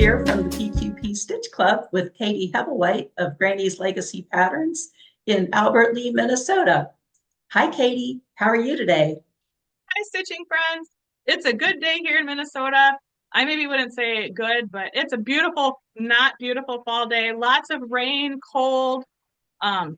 here from the PQP Stitch Club with Katie Hebblewhite of Granny's Legacy Patterns in Albert Lea, Minnesota. Hi, Katie. How are you today? Hi, stitching friends. It's a good day here in Minnesota. I maybe wouldn't say good, but it's a beautiful, not beautiful fall day. Lots of rain, cold. Um,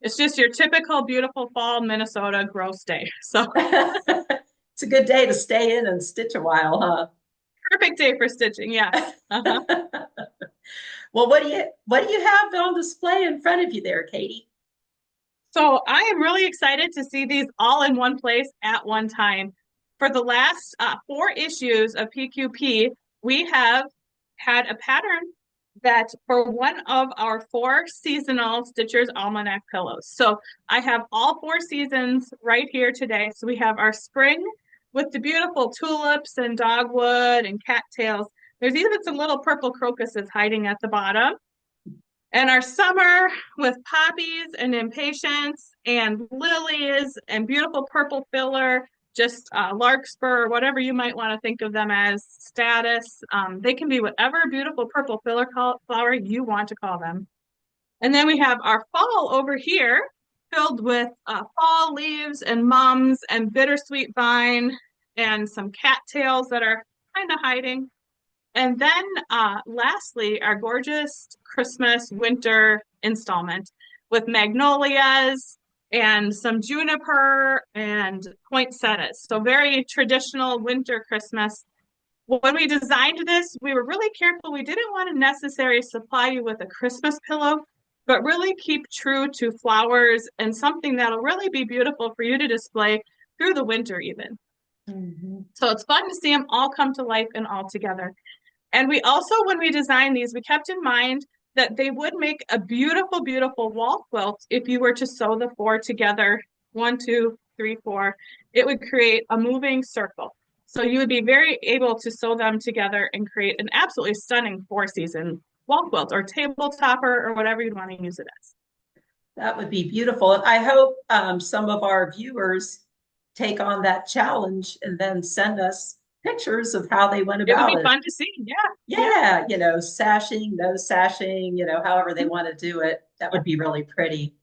it's just your typical beautiful fall Minnesota gross day. So It's a good day to stay in and stitch a while, perfect day for stitching. Yes. Uh-huh. huh? Well, what do you have on display in front of you there, Katie? So I am really excited to see these all in one place at one time. For the last four issues of PQP, we have had a pattern that for one of our four seasonal Stitcher's Almanac pillows. So I have all four seasons right here today. So we have our spring with the beautiful tulips and dogwood and cattails. There's even some little purple crocuses hiding at the bottom. And our summer with poppies and impatiens and lilies and beautiful purple filler, just larkspur, whatever you might want to think of them as, status. They can be whatever beautiful purple filler flower you want to call them. And then we have our fall over here filled with fall leaves and mums and bittersweet vine and some cattails that are kind of hiding. And then lastly, our gorgeous Christmas winter installment with magnolias and some juniper and poinsettias. So very traditional winter Christmas. When we designed this, we were really careful. We didn't want to necessarily supply you with a Christmas pillow, but really keep true to flowers and something that'll really be beautiful for you to display through the winter even. Mhm. So it's fun to see them all come to life and all together. And we also, when we designed these, we kept in mind that they would make a beautiful, beautiful wall quilt if you were to sew the four together, one, two, three, four. It would create a moving circle. So you would be very able to sew them together and create an absolutely stunning four-season wall quilt or table topper or whatever you'd want to use it as. That would be beautiful. And I hope some of our viewers take on that challenge and then send us pictures of how they went It would about be it. fun to see. Yeah, yeah, Yeah, sashing, no sashing, however they want to do it. That would be really pretty.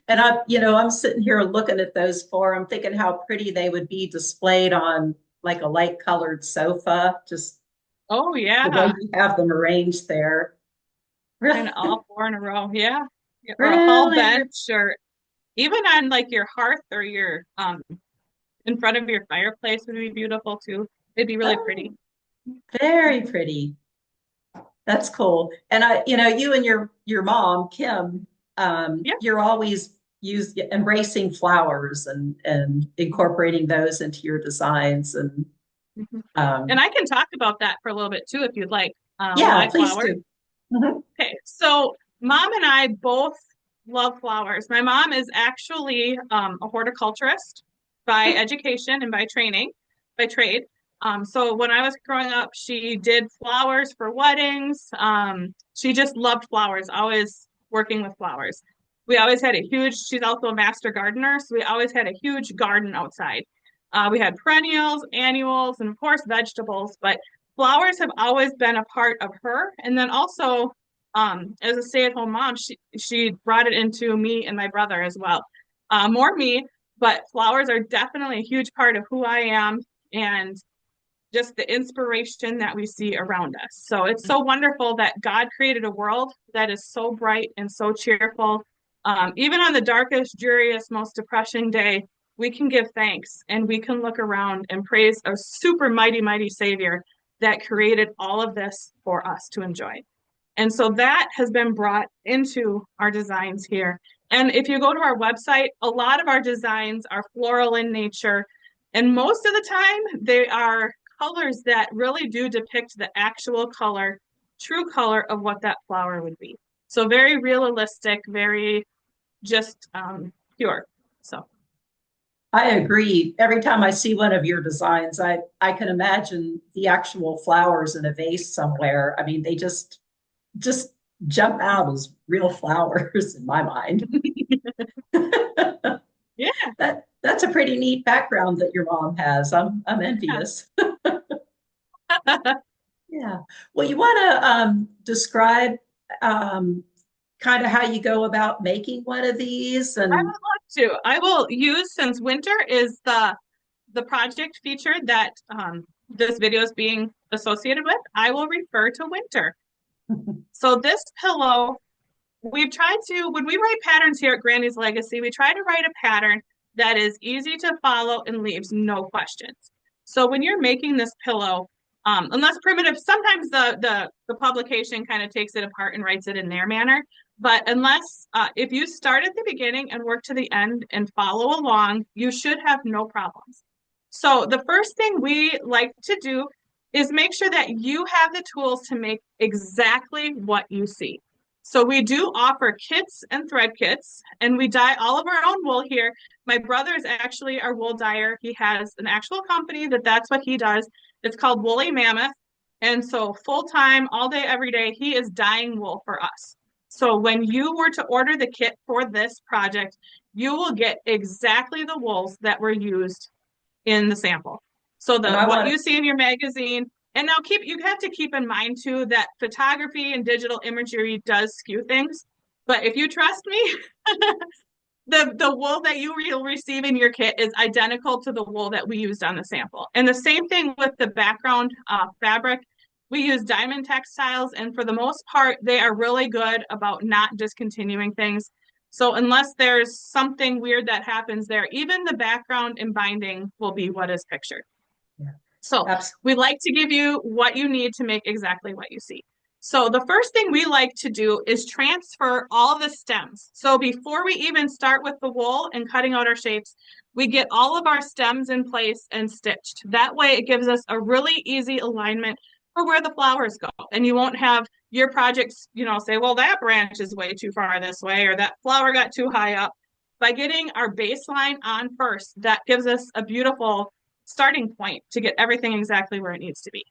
And I'm sitting here looking at those four. I'm thinking how pretty they would be displayed on like a light colored sofa, just Oh, the way yeah. you have them arranged there. And Really, all four in a row. Yeah. Or a hall really, bench or even on like your hearth or your in front of your fireplace would be beautiful too. It'd be really oh, pretty. very pretty. That's cool. And you and your mom, Kim, Yeah. you're always embracing flowers and incorporating those into your designs. And Mhm. And um, I can talk about that for a little bit too if you'd like. yeah, Why please flowers? do. Mhm. Okay, so mom and I both love flowers. My mom is actually a horticulturist by education and by training, by trade. So when I was growing up, she did flowers for weddings. She just loved flowers, always working with flowers. We always had a huge, she's also a master gardener, so we always had a huge garden outside. We had perennials, annuals, and of course vegetables, but flowers have always been a part of her. And then also, as a stay-at-home mom, she brought it into me and my brother as well. More me, but flowers are definitely a huge part of who I am and just the inspiration that we see around us. So it's so wonderful that God created a world that is so bright and so cheerful. Even on the darkest, dreariest, most depressing day, we can give thanks and we can look around and praise a super mighty, mighty Savior that created all of this for us to enjoy. And so that has been brought into our designs here. And if you go to our website, a lot of our designs are floral in nature. And most of the time, they are colors that really do depict the actual color, true color of what that flower would be. So very realistic, very just pure. So I agree. Every time I see one of your designs, I can imagine the actual flowers in a vase somewhere. I mean, they just jump out as real flowers in my mind. yeah, That's a pretty neat background that your mom has. I'm envious. Yeah. Well, you want to describe um, kind of how you go about making one of these I and would love to. I will use, since winter is the project feature that this video is being associated with, I will refer to winter. So this pillow, we've tried to, when we write patterns here at Granny's Legacy, we try to write a pattern that is easy to follow and leaves no questions. So when you're making this pillow, unless primitive, sometimes the publication kind of takes it apart and writes it in their manner. But unless if you start at the beginning and work to the end and follow along, you should have no problems. So the first thing we like to do is make sure that you have the tools to make exactly what you see. So we do offer kits and thread kits, and we dye all of our own wool here. My brother is actually our wool dyer. He has an actual company that's what he does. It's called Woolly Mammoth. And so full time, all day, every day, he is dyeing wool for us. So when you were to order the kit for this project, you will get exactly the wools that were used in the sample. So and the I what want you see in your magazine, and now you have to keep in mind too that photography and digital imagery does skew things. But if you trust me, the wool that you will receive in your kit is identical to the wool that we used on the sample. And the same thing with the background fabric. We use Diamond Textiles, and for the most part, they are really good about not discontinuing things. So unless there's something weird that happens there, even the background and binding will be what is pictured. yeah, So abs- we like to give you what you need to make exactly what you see. So the first thing we like to do is transfer all the stems. So before we even start with the wool and cutting out our shapes, we get all of our stems in place and stitched. That way it gives us a really easy alignment for where the flowers go. And you won't have your projects, say, well, that branch is way too far this way, or that flower got too high up. By getting our baseline on first, that gives us a beautiful starting point to get everything exactly where it needs to be.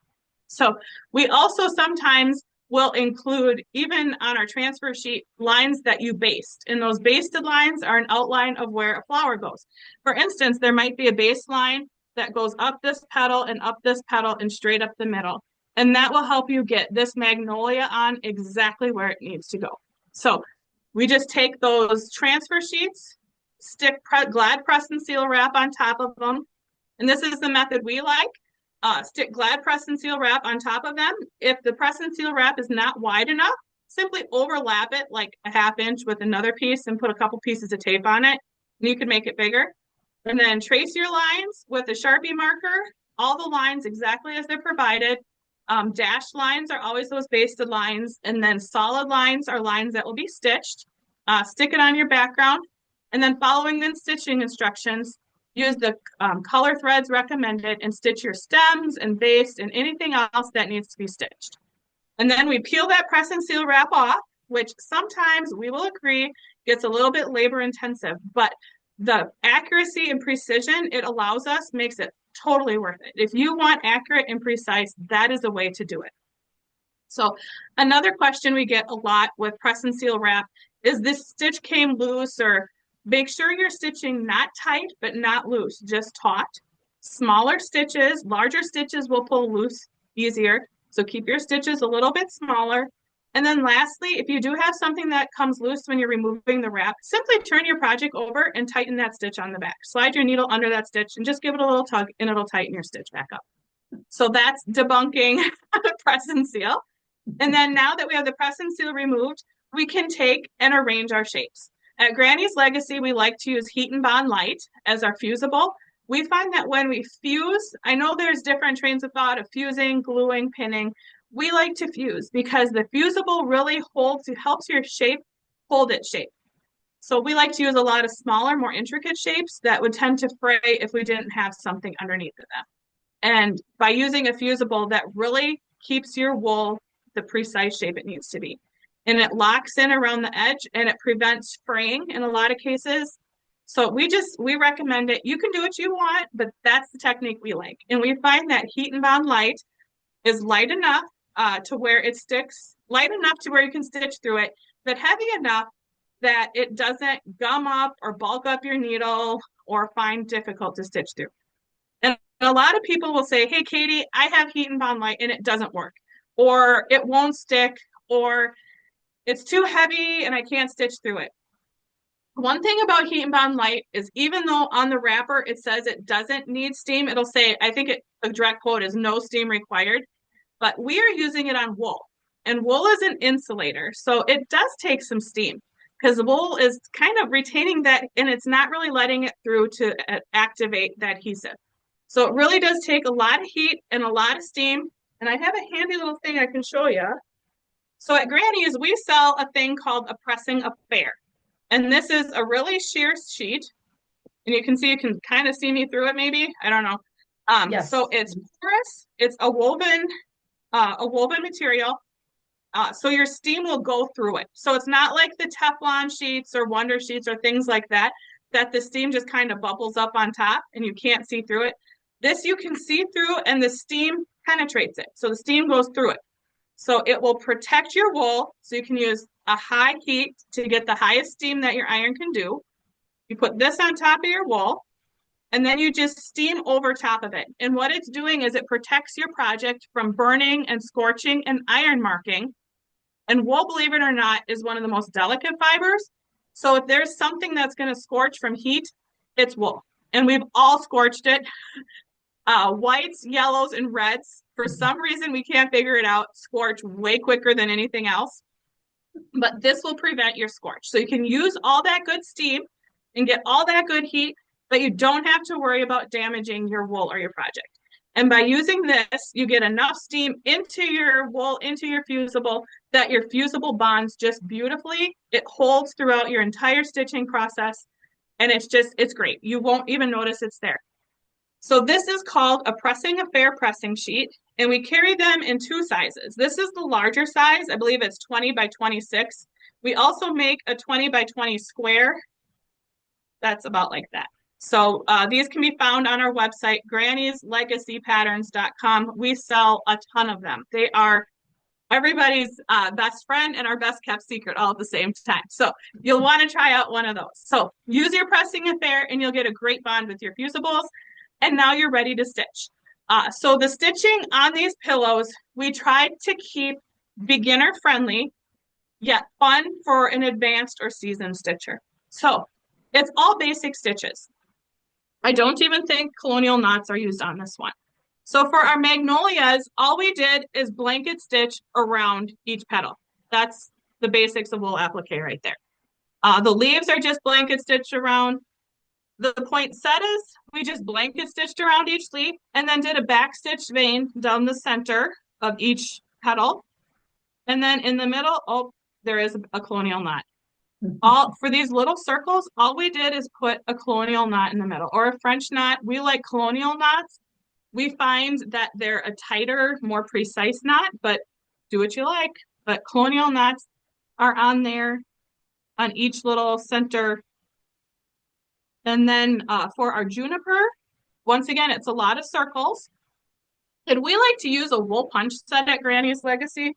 So we also sometimes will include, even on our transfer sheet, lines that you based. And those basted lines are an outline of where a flower goes. For instance, there might be a baseline that goes up this petal and up this petal and straight up the middle. And that will help you get this magnolia on exactly where it needs to go. So we just take those transfer sheets, stick Glad press and seal wrap on top of them, and this is the method we like. Stick Glad press and seal wrap on top of them. If the press and seal wrap is not wide enough, simply overlap it like a half inch with another piece and put a couple pieces of tape on it. And you can make it bigger. And then trace your lines with a Sharpie marker, all the lines exactly as they're provided. Dashed lines are always those basted lines. And then solid lines are lines that will be stitched. Stick it on your background. And then following the stitching instructions, use the color threads recommended and stitch your stems and base and anything else that needs to be stitched. And then we peel that press and seal wrap off, which sometimes we will agree gets a little bit labor intensive, but the accuracy and precision it allows us makes it totally worth it. If you want accurate and precise, that is a way to do it. So another question we get a lot with press and seal wrap is this stitch came loose, or make sure you're stitching not tight, but not loose, just taut. Smaller stitches, larger stitches will pull loose easier. So keep your stitches a little bit smaller. And then lastly, if you do have something that comes loose when you're removing the wrap, simply turn your project over and tighten that stitch on the back. Slide your needle under that stitch and just give it a little tug and it'll tighten your stitch back up. So that's debunking press and seal. And then now that we have the press and seal removed, we can take and arrange our shapes. At Granny's Legacy, we like to use Heat and Bond Light as our fusible. We find that when we fuse, I know there's different trains of thought of fusing, gluing, pinning. We like to fuse because the fusible really helps your shape hold its shape. So we like to use a lot of smaller, more intricate shapes that would tend to fray if we didn't have something underneath of them. And by using a fusible, that really keeps your wool the precise shape it needs to be. And it locks in around the edge and it prevents fraying in a lot of cases. So we recommend it. You can do what you want, but that's the technique we like. And we find that Heat and Bond Light is light enough to where it sticks, light enough to where you can stitch through it, but heavy enough that it doesn't gum up or bulk up your needle or find difficult to stitch through. And a lot of people will say, hey, Katie, I have Heat and Bond Light and it doesn't work. or it won't stick, or it's too heavy and I can't stitch through it. One thing about Heat and Bond Light is even though on the wrapper it says it doesn't need steam, it'll say, I think the direct quote is no steam required, but we are using it on wool. And wool is an insulator, so it does take some steam because the wool is kind of retaining that and it's not really letting it through to activate that adhesive. So it really does take a lot of heat and a lot of steam. And I have a handy little thing I can show you. So at Granny's, we sell a thing called a pressing affair. And this is a really sheer sheet. And you can kind of see me through it maybe. I don't know. So Yes. it's porous, it's a woven material. So your steam will go through it. So it's not like the Teflon sheets or Wonder sheets or things like that, that the steam just kind of bubbles up on top and you can't see through it. This you can see through and the steam penetrates it. So the steam goes through it. So it will protect your wool. So you can use a high heat to get the highest steam that your iron can do. You put this on top of your wool and then you just steam over top of it. And what it's doing is it protects your project from burning and scorching and iron marking. And wool, believe it or not, is one of the most delicate fibers. So if there's something that's going to scorch from heat, it's wool. And we've all scorched it. Whites, yellows, and reds. For some reason, we can't figure it out. Scorch way quicker than anything else. But this will prevent your scorch. So you can use all that good steam and get all that good heat, but you don't have to worry about damaging your wool or your project. And by using this, you get enough steam into your wool, into your fusible, that your fusible bonds just beautifully. It holds throughout your entire stitching process. And it's great. You won't even notice it's there. So this is called a pressing affair pressing sheet. And we carry them in two sizes. This is the larger size. I believe it's 20 by 26. We also make a 20 by 20 square. That's about like that. So these can be found on our website, grannieslegacypatterns.com. We sell a ton of them. They are everybody's best friend and our best kept secret all at the same time. So you'll want to try out one of those. So use your pressing affair and you'll get a great bond with your fusibles. And now you're ready to stitch. So the stitching on these pillows, we tried to keep beginner friendly, yet fun for an advanced or seasoned stitcher. So it's all basic stitches. I don't even think colonial knots are used on this one. So for our magnolias, all we did is blanket stitch around each petal. That's the basics of wool applique right there. The leaves are just blanket stitched around. The poinsettias, we just blanket stitched around each leaf and then did a back stitch vein down the center of each petal. And then in the middle, oh, there is a colonial knot. All for these little circles, all we did is put a colonial knot in the middle or a French knot. We like colonial knots. We find that they're a tighter, more precise knot, but do what you like. But colonial knots are on there on each little center. And then for our juniper, once again, it's a lot of circles. And we like to use a wool punch set at Granny's Legacy.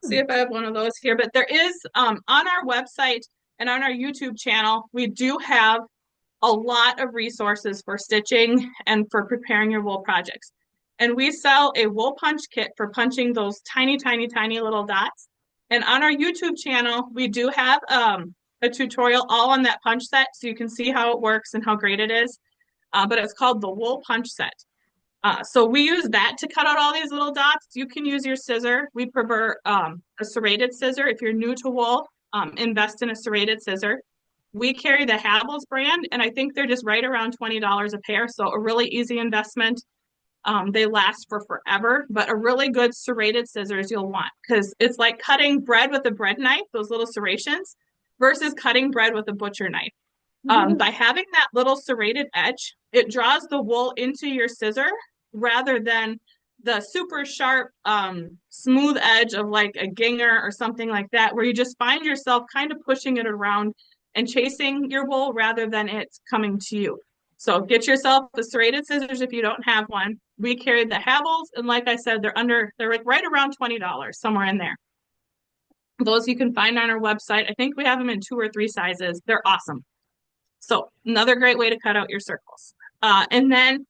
See if I have one of those here. But there is, on our website and on our YouTube channel, we do have a lot of resources for stitching and for preparing your wool projects. And we sell a wool punch kit for punching those tiny, tiny, tiny little dots. And on our YouTube channel, we do have a tutorial all on that punch set so you can see how it works and how great it is. But it's called the wool punch set. So we use that to cut out all these little dots. You can use your scissor. We prefer a serrated scissor. If you're new to wool, invest in a serrated scissor. We carry the Hebblewhite brand, and I think they're just right around $20 a pair. So a really easy investment. They last for forever, but a really good serrated scissors you'll want because it's like cutting bread with a bread knife, those little serrations, versus cutting bread with a butcher knife. By having that little serrated edge, it draws the wool into your scissor rather than the super sharp, smooth edge of like a ginger or something like that, where you just find yourself kind of pushing it around and chasing your wool rather than it coming to you. So get yourself a serrated scissors if you don't have one. We carry the Hebblewhites, and like I said, they're like right around $20, somewhere in there. Those you can find on our website. I think we have them in 2 or 3 sizes. They're awesome. So another great way to cut out your circles. And then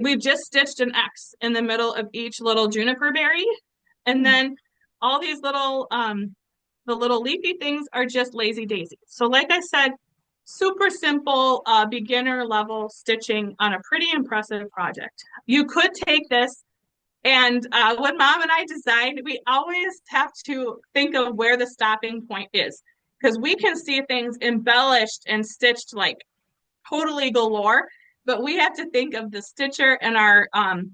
we've just stitched an X in the middle of each little juniper berry. And then all these little the little leafy things are just lazy daisies. So like I said, super simple beginner level stitching on a pretty impressive project. You could take this and when mom and I designed, we always have to think of where the stopping point is because we can see things embellished and stitched like totally galore, but we have to think of the stitcher and our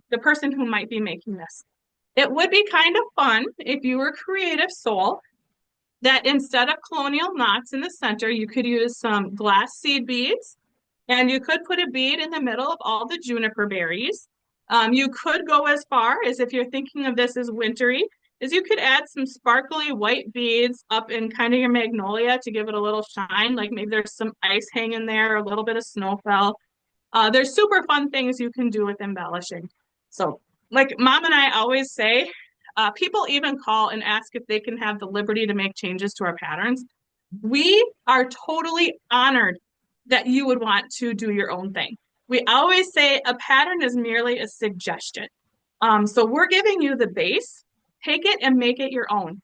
the person who might be making this. It would be kind of fun if you were a creative soul that instead of colonial knots in the center, you could use some glass seed beads and you could put a bead in the middle of all the juniper berries. You could go as far as if you're thinking of this as wintry, is you could add some sparkly white beads up in kind of your magnolia to give it a little shine. Like maybe there's some ice hanging there, a little bit of snow fell. There's super fun things you can do with embellishing. So like mom and I always say, people even call and ask if they can have the liberty to make changes to our patterns. We are totally honored that you would want to do your own thing. We always say a pattern is merely a suggestion. So we're giving you the base. Take it and make it your own.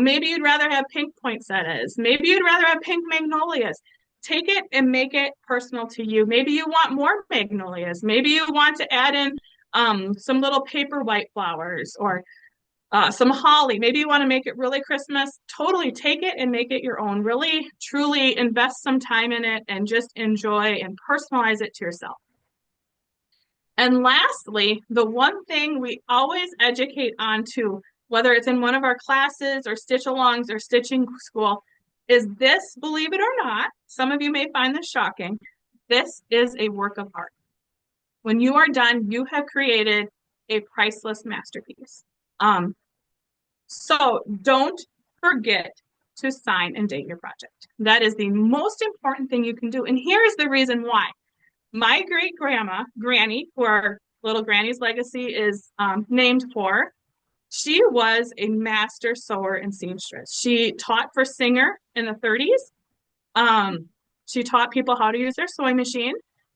Maybe you'd rather have pink poinsettias. Maybe you'd rather have pink magnolias. Take it and make it personal to you. Maybe you want more magnolias. Maybe you want to add in some little paper white flowers or some holly. Maybe you want to make it really Christmas. Totally take it and make it your own. Really, truly invest some time in it and just enjoy and personalize it to yourself. And lastly, the one thing we always educate on to, whether it's in one of our classes or stitch-alongs or stitching school, is this, believe it or not, some of you may find this shocking, this is a work of art. When you are done, you have created a priceless masterpiece. So don't forget to sign and date your project. That is the most important thing you can do. And here is the reason why. My great grandma, Granny, who our little Granny's legacy is named for, she was a master sewer and seamstress. She taught for Singer in the 30s. She taught people how to use their sewing machine.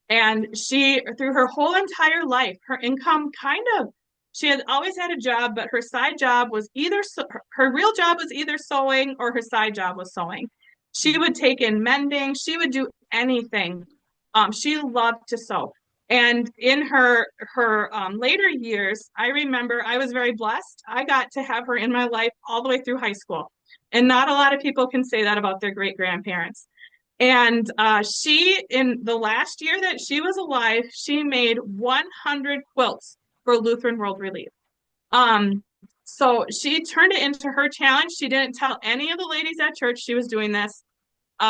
And she, through her whole entire life, her income kind of, she had always had a job, but her side job was either, her real job was either sewing or her side job was sewing. She would take in mending. She would do anything. She loved to sew. And in her later years, I remember I was very blessed. I got to have her in my life all the way through high school. And not a lot of people can say that about their great grandparents. And she, in the last year that she was alive, she made 100 quilts for Lutheran World Relief. So she turned it into her challenge. She didn't tell any of the ladies at church she was doing this.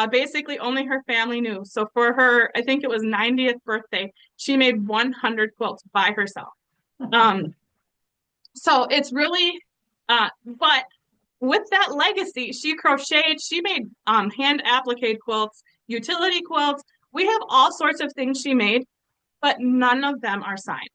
Basically, only her family knew. So for her, I think it was 90th birthday, she made 100 quilts by herself. So it's really, but with that legacy, she crocheted, she made hand appliqué quilts, utility quilts. We have all sorts of things she made, but none of them are signed.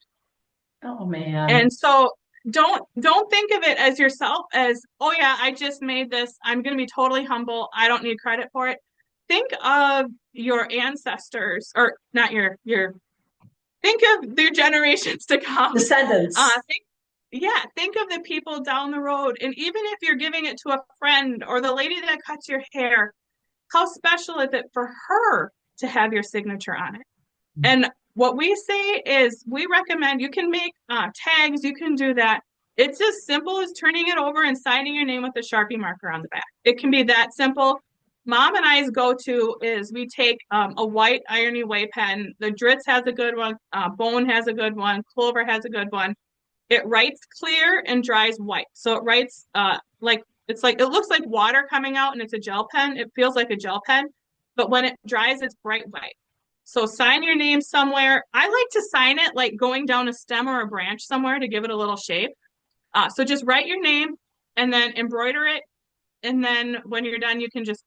Oh man. And so don't think of it as yourself as, oh yeah, I just made this. I'm going to be totally humble. I don't need credit for it. Think of your ancestors, or not think of their generations to come. Descendants. Think of the people down the road. And even if you're giving it to a friend or the lady that cuts your hair, how special is it for her to have your signature on it? And what we say is we recommend you can make tags, you can do that. It's as simple as turning it over and signing your name with a Sharpie marker on the back. It can be that simple. Mom and I's go-to is we take a white irony way pen. The Dritz has a good one. Bone has a good one. Clover has a good one. It writes clear and dries white. So it writes it looks like water coming out and it's a gel pen. It feels like a gel pen, but when it dries, it's bright white. So sign your name somewhere. I like to sign it like going down a stem or a branch somewhere to give it a little shape. So just write your name and then embroider it. And then when you're done, you can just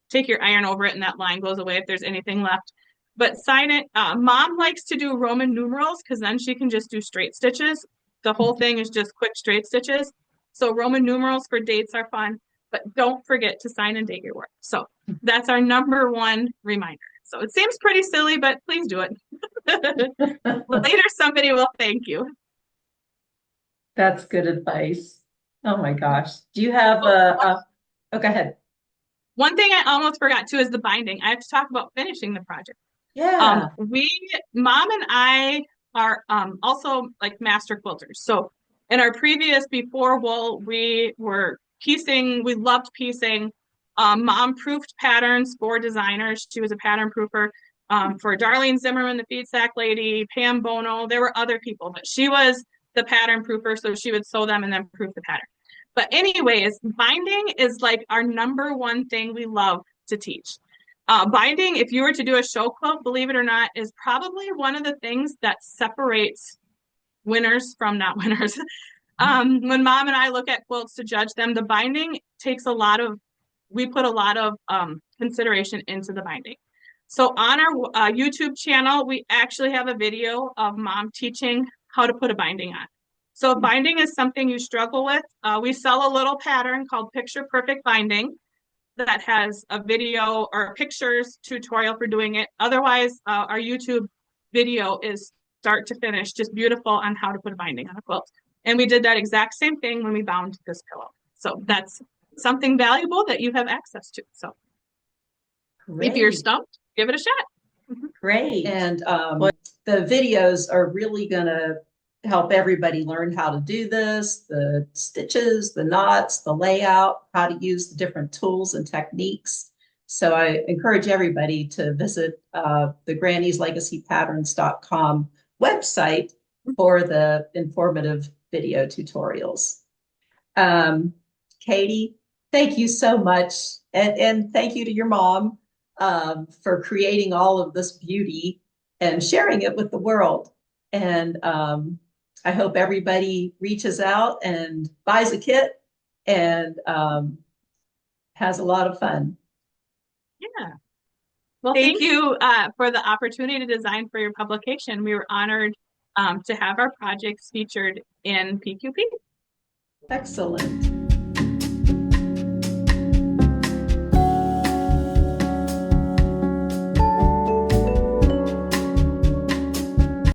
take your iron over it and that line goes away if there's anything left. But sign it. Mom likes to do Roman numerals because then she can just do straight stitches. The whole thing is just quick straight stitches. So Roman numerals for dates are fun, but don't forget to sign and date your work. So that's our number one reminder. So it seems pretty silly, but please do it. Later, somebody will thank you. That's good advice. Oh my gosh. Do you have Oh, oh, go ahead. one thing I almost forgot too is the binding. I have to talk about finishing the project. Yeah. Mom and I are also like master quilters. So in our previous before wool, we were piecing, we loved piecing. Mom proofed patterns for designers. She was a pattern proofer for Darlene Zimmerman, the feed sack lady, Pam Bono. There were other people, but she was the pattern proofer. So she would sew them and then proof the pattern. But anyways, binding is like our number one thing we love to teach. Binding, if you were to do a show quilt, believe it or not, is probably one of the things that separates winners from not winners. When Mom and I look at quilts to judge them, the binding takes a lot of, we put a lot of consideration into the binding. So on our YouTube channel, we actually have a video of Mom teaching how to put a binding on. So if binding is something you struggle with, we sell a little pattern called Picture Perfect Binding that has a video or pictures tutorial for doing it. Otherwise, our YouTube video is start to finish, just beautiful on how to put a binding on a quilt. And we did that exact same thing when we bound this pillow. So that's something valuable that you have access to. So if you're Great. stumped, give it a shot. Great. And the videos are really going to help everybody learn how to do this, the stitches, the knots, the layout, how to use the different tools and techniques. So I encourage everybody to visit the grannieslegacypatterns.com website for the informative video tutorials. Katie, thank you so much. And thank you to your mom for creating all of this beauty and sharing it with the world. And I hope everybody reaches out and buys a kit and has a lot of fun. Yeah. Well, Thanks. thank you for the opportunity to design for your publication. We were honored to have our projects featured in PQP. Excellent.